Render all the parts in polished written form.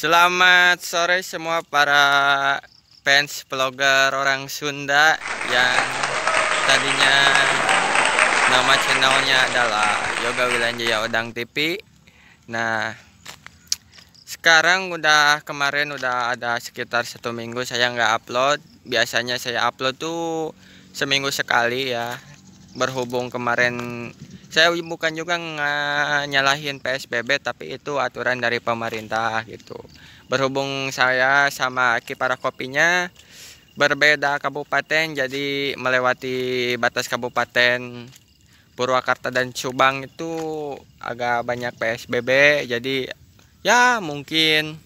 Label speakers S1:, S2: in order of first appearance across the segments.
S1: Selamat sore semua para fans vlogger orang Sunda yang tadinya nama channelnya adalah Yoga Wilanjaya Odang TV. Nah, sekarang kemarin udah ada sekitar 1 minggu saya nggak upload. Biasanya saya upload tuh seminggu sekali ya. Berhubung kemarin saya bukan juga nyalahin PSBB, tapi itu aturan dari pemerintah gitu. Berhubung saya sama Kipara Kopinya berbeda kabupaten, jadi melewati batas kabupaten Purwakarta dan Subang itu agak banyak PSBB. Jadi ya mungkin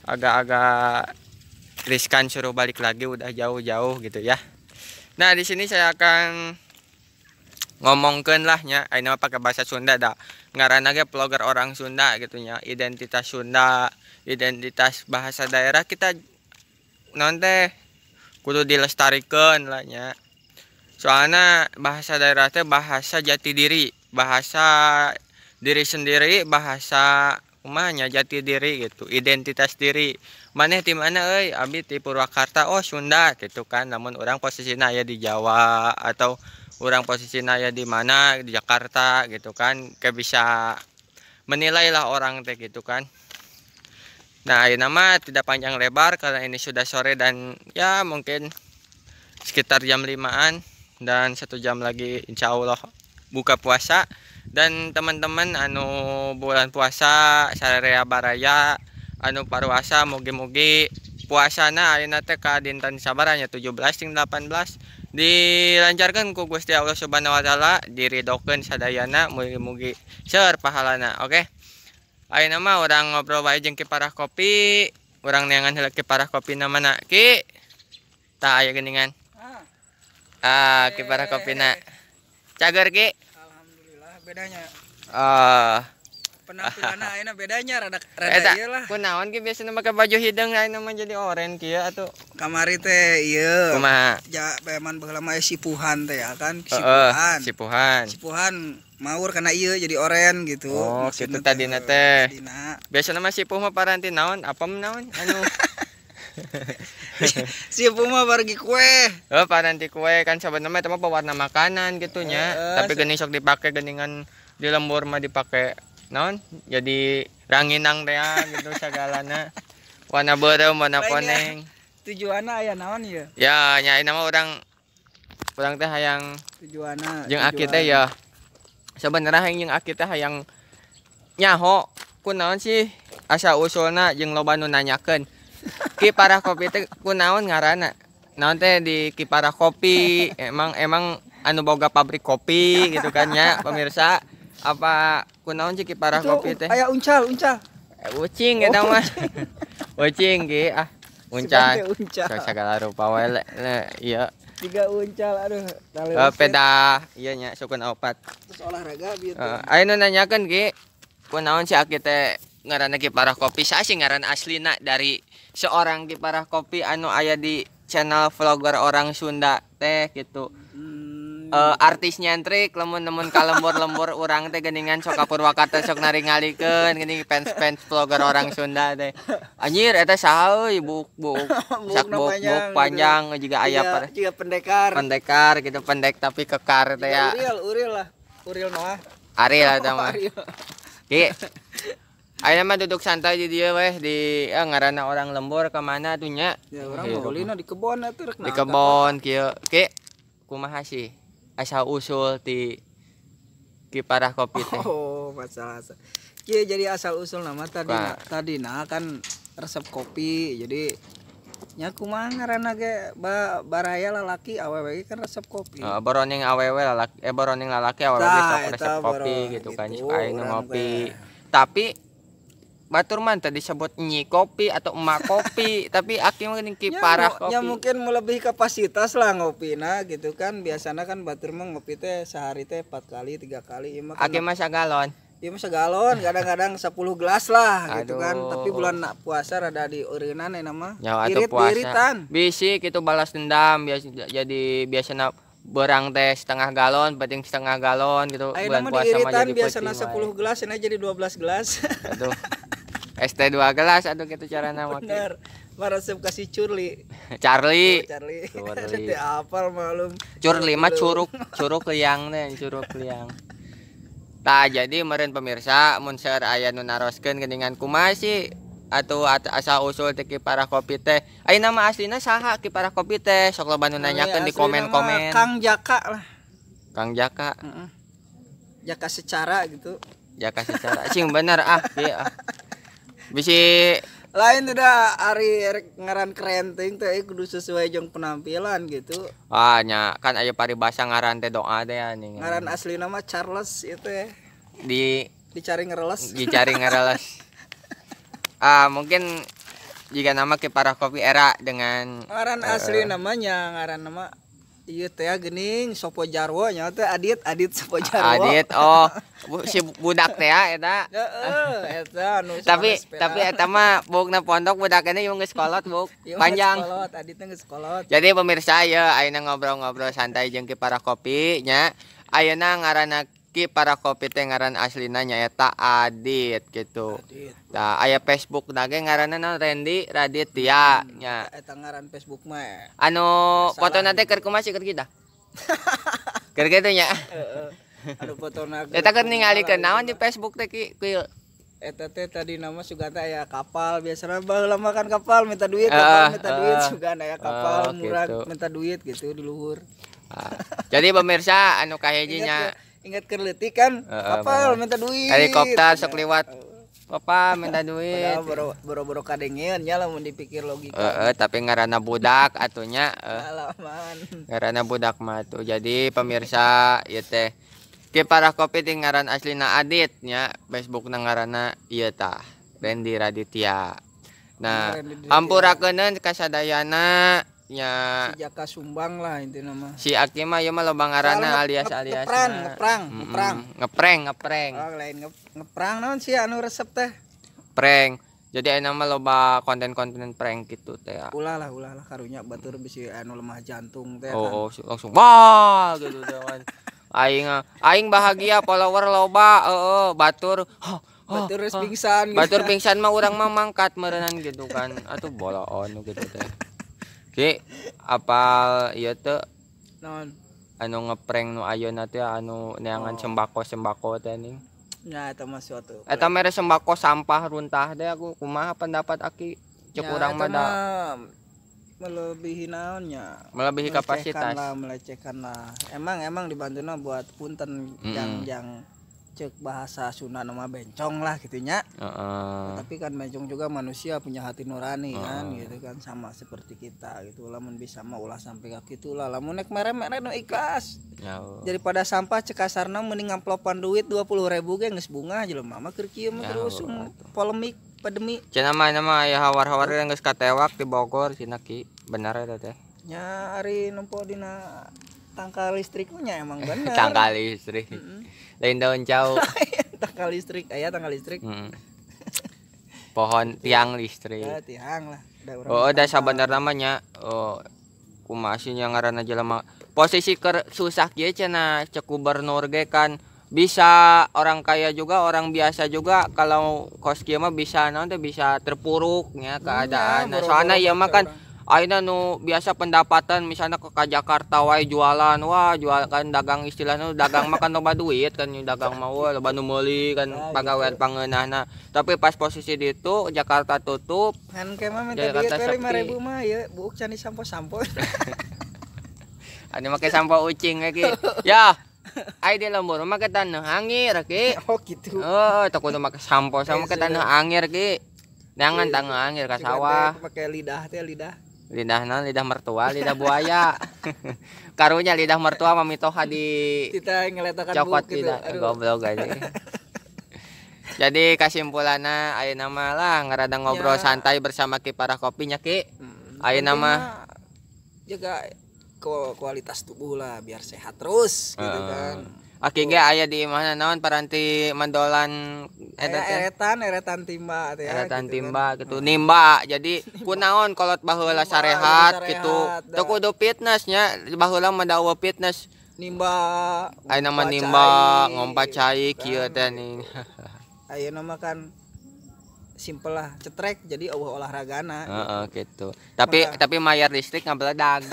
S1: agak-agak riskan suruh balik lagi, udah jauh-jauh gitu ya. Nah, di sini saya akan ngomongkeun lah nya ayeuna pakai bahasa Sunda dah ngaranna ge vlogger orang Sunda gitu nya, identitas Sunda, identitas bahasa daerah kita naon teh kudu dilestarikeun lah nya. Soalnya bahasa daerah teh bahasa jati diri, bahasa diri sendiri, bahasa kumanya jati diri gitu, identitas diri. Maneh di mana euy? Abi di Purwakarta. Oh, Sunda gitu kan. Namun orang posisinya aya di Jawa atau orang posisinya ya di mana di Jakarta gitu kan, kayak bisa menilai lah orang teh gitu kan. Nah, ini nama tidak panjang lebar karena ini sudah sore dan ya mungkin sekitar jam 5-an dan 1 jam lagi insya Allah buka puasa. Dan teman-teman anu bulan puasa sararea baraya anu paruasa mugi-mugi puasana ayeuna teh ka dinten sabaranya 17 jeung 18 dilancarkan ku Gusti Allah Subhanahu wa taala, diridokeun sadayana, mugi-mugi seueur pahalana. Oke. Ayeuna mah urang ngobrol bae jeung Kiparah Kopi. Urang neangan heula Kiparah Kopi na mana? Ki. Tah aya geuningan. Kiparah Kopina. Cager Ki.
S2: Alhamdulillah bedanya. Penampilanna ayeuna bedanya rada ieu lah.
S1: Kunaon Ki biasana make baju hideung ayeuna mah jadi oren kieu atuh.
S2: Kamari teh ieu.
S1: Kumaha?
S2: Ja beman baheula mah sipuhan teh ya kan,
S1: sipuhan.
S2: Sipuhan maur kana ieu jadi oren gitu.
S1: Oh, kitu tadina teh. Biasana mah sipuh mah paranti naon? Apem naon? Anu
S2: sipuh mah pergi kue.
S1: Oh, paranti kue kan sebenarnya mah itu mah pewarna makanan gitu nya. Tapi geuning sok dipake geuningan di lembur mah dipake naon? Jadi ranginang teh gitu sagalana. Warna beureum, warna koneng.
S2: Tujuanna aya naon ieu?
S1: Ya, nya ayeuna mah urang teh hayang
S2: Tujuanna
S1: jeung aki teh ya. Sebenarnya yang aki teh hayang nyaho kunaon sih asa usulna jeung loba nu nanyakeun. Kiparah Kopi teh kunaon ngaranna? Naon teh di Kiparah Kopi? Emang anu boga pabrik kopi gitu kan ya, pemirsa. Apa kunaon sih Kiparah Kopi teh?
S2: Aya uncal.
S1: Ucing eta mah. Ucing ge uncal. Sagala rupa wae ieu.
S2: 3 uncal aduh.
S1: Peda ieu nya sukun 4.
S2: Terus olahraga bieu.
S1: Aya nu nanyakeun Ki. Kunaon si aki teh ngaranna Kiparah Kopi? Saha sih ngaran aslina dari seorang Kiparah Kopi anu aya di channel vlogger orang Sunda teh gitu. Artis nyantrik lamun ka lembur-lembur urang teh geuningan sok ka Purwakarta sok naringalikeun geuning fans vlogger orang Sunda teh. Anjir eta saha euy buk sak buk panjang juga aya
S2: juga pendekar
S1: gitu, pendek tapi kekar teh ya.
S2: Uril Noah.
S1: Ariel eta mah. Ki. Ayeuna mah duduk santai di dieu weh di ngaranna orang lembur ka mana atuh nya?
S2: Ya urang mah ulina di kebon atuh rek.
S1: Di kebon kieu. Ki, kumaha sih asal usul ti Kiparah Kopi teh?
S2: Oh, masalah. Kieu jadi asal usul nama tadina kan resep kopi. Jadi nya kumaha ngaranna ge baraya lalaki awewe kan resep kopi.
S1: Boroning awewe lalaki boroning lalaki awewe sok resep kopi gitu kan. Ayeuna ngopi. Tapi batur mah tadi disebut nyi kopi atau emak kopi, tapi aki mah geuning Kiparah Kopi.
S2: Ya mungkin melebihi kapasitas lah ngopina gitu kan. Biasana kan batur mah ngopi teh sehari teh 4 kali 3 kali.
S1: Aki mah sagalon.
S2: Ieu mah segalon, kadang-kadang 10 gelas lah gitu kan. Tapi bulan puasa rada dieureunnan eta mah. Irit-iritan. Bisi
S1: kitu balas dendam jadi biasana berang teh setengah galon, penting setengah galon gitu.
S2: Bulan puasa mah jadi biasana 10 gelas, ini jadi 12 gelas.
S1: Aduh. es teh 2 gelas aduh gitu carana make.
S2: Bener. Mah resep kasih curli.
S1: Charlie.
S2: Charlie.
S1: Curli.
S2: Teh apal malum.
S1: Curli mah curug liang teh, curug liang. Tah jadi meureun pemirsa mun seueur aya nu naroskeun geuningan kumaha sih atuh asa usul teh Kiparah Kopi teh. Ayeuna nama aslina saha Kiparah Kopi teh? Sok loba nu nanyakeun di komen-komen.
S2: Kang Jaka lah.
S1: Kang Jaka.
S2: Jaka secara gitu.
S1: Jaka secara sing bener ieu bisi
S2: Lain udah ari ngaran keren teh kudu sesuai jeung penampilan gitu.
S1: nya kan aya paribasa ngaran teh doa teh anjing.
S2: Ngaran asli nama Charles itu ya. Dicari ngereles.
S1: Dicari ngereles. Mungkin jika nama Kiparah Kopi era dengan
S2: ngaran asli namanya ngaran nama ieu teh geuning Sopo Jarwo nya teh Adit Sopo Jarwo.
S1: Adit si budak teh eta.
S2: Heeh, eta anu
S1: Tapi eta mah bukna pondok budak ini geus kolot buk panjang.
S2: Kolot, Aditnya geus kolot.
S1: Jadi pemirsa ya ayeuna ngobrol-ngobrol santai jeung Kiparah Kopi nya. Ayeuna ngaranna Kiparah Kopi teh ngaran aslina nyaeta Adit gitu. Tah aya Facebook na ge ngaranna naon Randy Raditya nya.
S2: Eta ngaran Facebook mah.
S1: Anu fotona teh keur kumaha sih keur kita? Keur kitu nya.
S2: Heeh. Anu fotona.
S1: Eta keur ningalikeun naon di Facebook teh ki
S2: eta teh tadi nama suganta aya kapal biasana baheula makan kapal minta duit kapal minta duit sugana aya kapal murah gitu. Minta duit gitu di luhur.
S1: Jadi pemirsa anu kahiji nya
S2: ingat kerleutik kan kapal minta duit.
S1: Helikopter sok liwat. Papa minta duit.
S2: Boro-boro kadengeun nya lamun dipikir logika.
S1: Tapi ngaranna budak atunya
S2: alaman.
S1: Ngaranna budak mah tuh. Jadi pemirsa ieu teh Kiparah Kopi teh ngaran aslina Adit nya, Facebook-na ngaranna ieu tah Randy Raditya. Nah, hampurakeun ka sadayana nya
S2: si Jaka Sumbang lah intina mah.
S1: Si Aki mah ieu mah loba ngaranna alias-alias ngepreng.
S2: Oh, lain ngeprang naon sih anu resep teh?
S1: Prank. Jadi ayeuna mah loba konten-konten prank gitu teh.
S2: Ulah lah karunya batur bisi anu lemah jantung teh.
S1: Oh, langsung wah gitu teh kan. Aing bahagia follower loba batur
S2: batur geus pingsan.
S1: Batur pingsan mah urang mah mangkat meureunnan gitu kan. Atuh boloon gitu teh. Ki apal ieu teh
S2: naon
S1: anu ngeprank nu ayeuna teh anu neangan sembako teh ning.
S2: Nya eta mah suatu.
S1: Eta mere sembako sampah runtah deh aku kumaha pendapat Aki cek urang mah da
S2: melebihi naonnya.
S1: Melebihi kapasitas.
S2: Melecehkan lah. Emang dibantuna buat punten yang cek bahasa Sunda nama bencong lah gitunya. Tapi kan bencong juga manusia punya hati nurani kan gitu kan sama seperti kita gitu. Lamun bisa mah ulah sampai ka kitu lah. Lamun nek mere-mere nu ikhlas. Daripada sampah cek kasarna mending ngamplopan duit 20.000 ge geus bunga jelema mah keur kieu mah terus polemik pandemi. Cenah
S1: mah aya hawar-hawar geus katewak di Bogor cenah Ki. Benar eta teh.
S2: Nya ari nempo dina tangkal listrik nya emang bener.
S1: Tangkal listrik. Lain daun jauh.
S2: Tangkal listrik, aya tangkal listrik.
S1: Pohon tiang listrik.
S2: Ya, tiang lah.
S1: Da sabenerna mah nya kumaha sih nya ngaranna jelema. Posisi susah kieu cenah cek gubernur ge kan bisa orang kaya juga orang biasa juga kalau kos kieu mah bisa naon teh bisa terpuruk nya keadaan. Soalna ieu mah kan ayeuna nu biasa pendapatan misalnya ke Jakarta wae jualan jual kan dagang istilahnya dagang mah kan loba duit kan dagang mah loba nu meuli kan pagawean pangeunahna tapi pas posisi ditu Jakarta tutup
S2: kan ke mah minta duit 5.000 mah ya buuk can disampo-sampo
S1: anu make sampo ucing lagi ya ai di lembur make taneuh angir ki
S2: oh gitu
S1: teu kudu make sampo sama ke taneuh angir ki neangan taneuh angir ka sawah
S2: make lidah teh lidah
S1: mertua, lidah buaya. Karunya lidah mertua mamitoha di
S2: kita ngeletakan
S1: cokot lidah goblok aja. Jadi kesimpulanna ayeuna mah lah ngarada ngobrol santai bersama Kiparah Kopi nya Ki. Ayeuna mah
S2: jaga kualitas tubuh lah biar sehat terus gitu kan.
S1: Aki ge aya di mana naon paranti mendolan
S2: eretan timba teh
S1: eretan timba gitu nimba jadi kunaon kolot baheula sarehat gitu teu kudu fitness nya baheula mah da fitness
S2: nimba
S1: ayeuna mah nimba ngompa cai kieu teh ning
S2: ayeuna mah kan simpel lah cetrek jadi olahragana.
S1: Heeh, gitu. Tapi mayar listrik ngabeledag.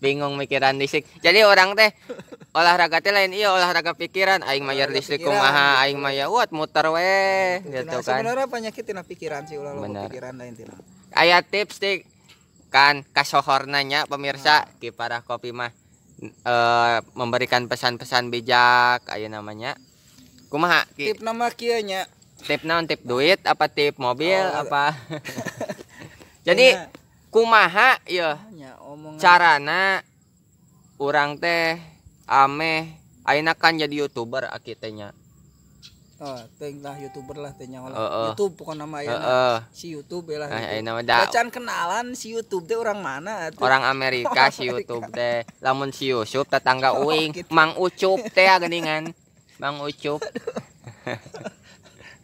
S1: Bingung mikiran listrik. Jadi orang teh olahraga teh lain iya olahraga pikiran aing mayar listrik kumaha aing maya muter we gitu kan.
S2: Sebenarnya penyakit tina pikiran sih ulah pikiran lain tina.
S1: Aya tips tik kan kasohorna nya pemirsa di Parah Kopi mah memberikan pesan-pesan bijak aya namanya. Kumaha ki?
S2: Tip nama kieu nya.
S1: Tip naon tip duit apa tip mobil apa? Jadi kumaha ya carana urang teh ameh ayeuna kan jadi YouTuber aki teh nya.
S2: Oh, teh lah YouTuber lah teh nya YouTube pokona nama ayeuna. Si YouTube lah.
S1: Ayeuna mah
S2: bacan kenalan si YouTube teh urang mana atuh?
S1: Orang Amerika si YouTube teh. Lamun si Yusuf tetangga uing, gitu. Mang Ucup teh geuningan. Mang Ucup.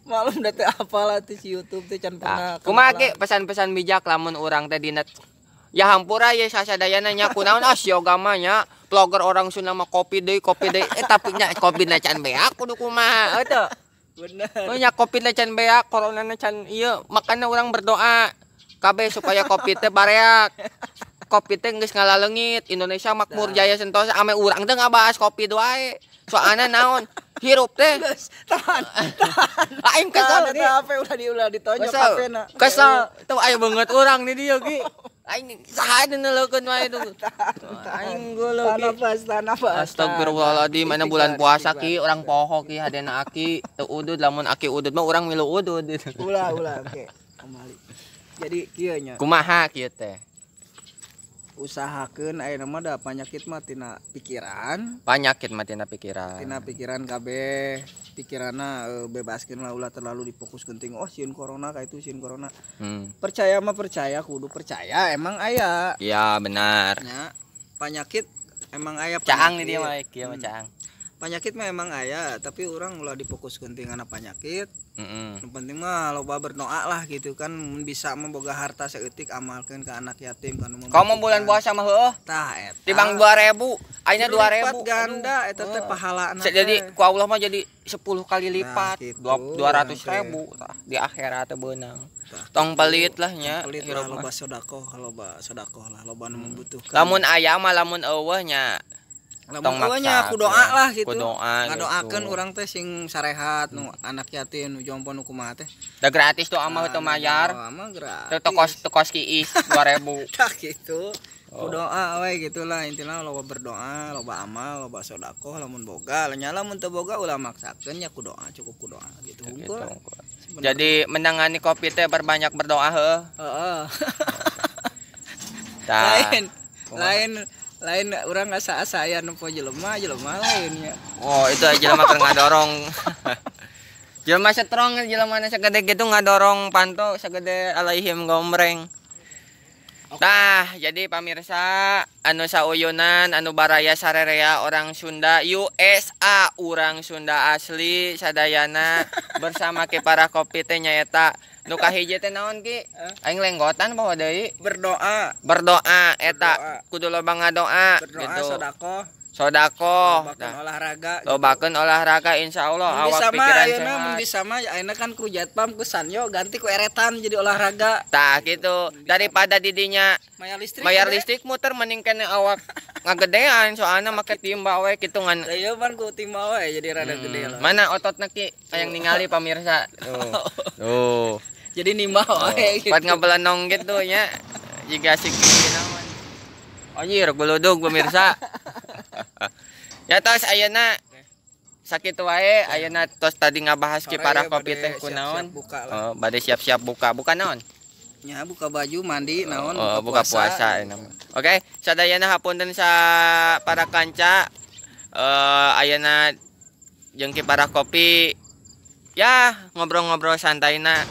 S2: Malum da teh apalah teh si YouTube teh can pernah.
S1: Kumaha ge pesan-pesan bijak lamun urang teh dina ya hampura ya sasadayana nya kunaon yoga mah nya vlogger orang Sunda mah kopi deui tapi nya kopi na can beak kudu kumaha eueuh. Bener. Nya kopi na can beak corona na can ieu makana urang berdoa kabeh supaya kopi teh bareak. Kopi teh geus ngalaleungit Indonesia makmur jaya sentosa ame urang teh ngabahas kopi wae. Soalna naon? Hirup teh.
S2: Tahan.
S1: Aing kesel
S2: di HP ulah ditonjok HP-na.
S1: Kesel. Tuh aya banget urang di dieu ki. Aing saha neuleukeun wae tuh. Aing geuleuh ki.
S2: Tahan apa?
S1: Astagfirullahaladzim, mana bulan puasa ki, orang poho ki hadena aki teu udud lamun aki udud mah urang milu udud.
S2: Ulah oke. Kembali. Jadi kieu nya.
S1: Kumaha kieu teh?
S2: Usahakeun ayeuna mah da penyakit mah tina pikiran.
S1: Penyakit mah tina pikiran.
S2: Tina pikiran kabeh. Pikiranna bebaskeun lah ulah terlalu difokuskeun ting sieun corona ka itu sieun corona. Percaya mah percaya kudu percaya emang aya.
S1: Iya benar.
S2: Nya penyakit emang aya
S1: caang nih dia mah kieu mah caang.
S2: Penyakit mah emang aya tapi orang ulah difokuskeun ting kana penyakit. Yang penting mah loba berdoa lah gitu kan bisa memboga harta saeutik amalkeun ka anak yatim kan.
S1: Kamu bulan puasa mah heueuh.
S2: Tah eta.
S1: Tibang 2.000, ayeuna 2.000
S2: ganda eta teh pahalana.
S1: Jadi ku Allah mah jadi 10 kali lipat, 200.000 tah di akhirat teh beunang. Tong pelit lah nya
S2: hirup mah. Loba sedekah lah loba nu membutuhkan.
S1: Lamun aya mah lamun eueuh nya
S2: tong maksa ku doa lah gitu.
S1: Ngadoakeun
S2: urang teh sing sarehat nu anak yatim nu jompo nu kumaha teh.
S1: Da gratis tuh amah teu mayar.
S2: Amah gratis.
S1: Teu kos kiis 2.000.
S2: Tah gitu. Ku doa we gitulah intina loba berdoa, loba amal, loba sedekah lamun boga, lamun teu boga ulah maksakeun nya ku doa, cukup ku doa gitu.
S1: Jadi menangani kopi teh berbanyak berdoa heuh.
S2: Heeh. Lain orang asa-asa aya nu poe jelema lain ya.
S1: Oh, itu jelema keur ngadorong. Jelema strong jelema sagede gitu ngadorong panto sagede alaihim gombreng. Nah, jadi pamirsa anu sauyunan anu baraya sarerea orang Sunda USA, urang Sunda asli sadayana bersama ki Parah Kopi teh nyaeta nu kahiji teh naon ki? Aing lenggotan poho deui. Berdoa eta kudu loba ngadoa gitu. Sodako. Lobakeun olahraga insyaallah awak pikiran sehat.
S2: Mun bisa mah ayeuna kan ku jatpam ku sanyo ganti ku eretan jadi olahraga.
S1: Tah gitu. Daripada didinya mayar listrik muter mending kene awak ngagedean soalna make timba we kitu ngan.
S2: Ieu pan ku timba we jadi rada gede lah.
S1: Mana ototna ki hayang ningali pamirsa. Tuh.
S2: Jadi nimba we gitu.
S1: Pat ngabelenong gitu nya. Jiga sikit naon. Anjir guludug pemirsa. Ya tos ayeuna sakitu wae ayeuna tos tadi ngabahas ki Parah Kopi teh kunaon? Oh, bade siap-siap buka. Buka naon?
S2: Nya buka baju mandi naon
S1: buka puasa enak. Oke, sadayana hapunten sa para kanca ayeuna jeung ki Parah Kopi ya ngobrol-ngobrol santaina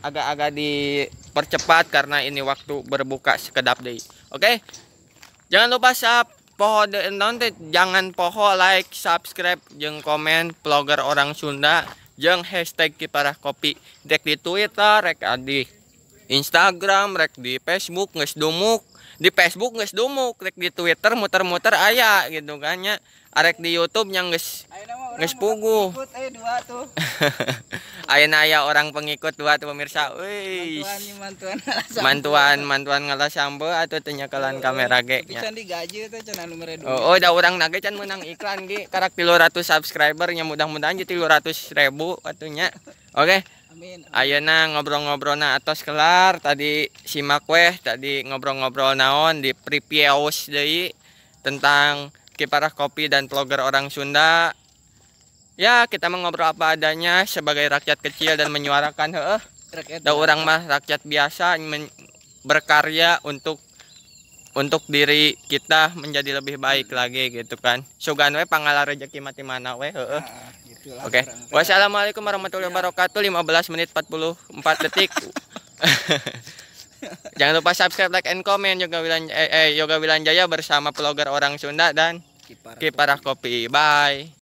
S1: agak-agak dipercepat karena ini waktu berbuka sekedap deui. Oke. Jangan lupa jangan poho like, subscribe, jeung komen vlogger orang Sunda, jeung hashtag ki Parah Kopi rek di Twitter, rek di Instagram, rek di Facebook geus dumuk, di Facebook geus dumuk, rek di Twitter muter-muter aya gitu kan nya. arek di YouTube yang geus geus puguh.
S2: Ikut dua tuh.
S1: Ayeuna aya orang pengikut dua tuh pemirsa. Euy. Mantuan ngalas sambe atuh teu nyekelan kamera ge nya.
S2: Bisa digaji teh cenah nomor 2.
S1: Oh, da urang na ge can meunang iklan ge karak 300 subscriber nya mudah-mudahan jadi 300.000 atunya. Oke.
S2: Amin.
S1: Ayeuna ngobrol-ngobrolna atos kelar tadi simak weh tadi ngobrol-ngobrol naon di previews deui tentang Kiparah Kopi dan vlogger orang Sunda. Ya, kita mengobrol apa adanya sebagai rakyat kecil dan menyuarakan heuh. Da urang mah rakyat biasa berkarya untuk diri kita menjadi lebih baik lagi gitu kan. Sugan we pangala rezeki mati mana we heueuh. Oke. Wassalamualaikum warahmatullahi wabarakatuh. 15 menit 44 detik. Jangan lupa subscribe, like, and comment Yoga Wilanjaya bersama vlogger orang Sunda dan Kiparah Kopi. Bye.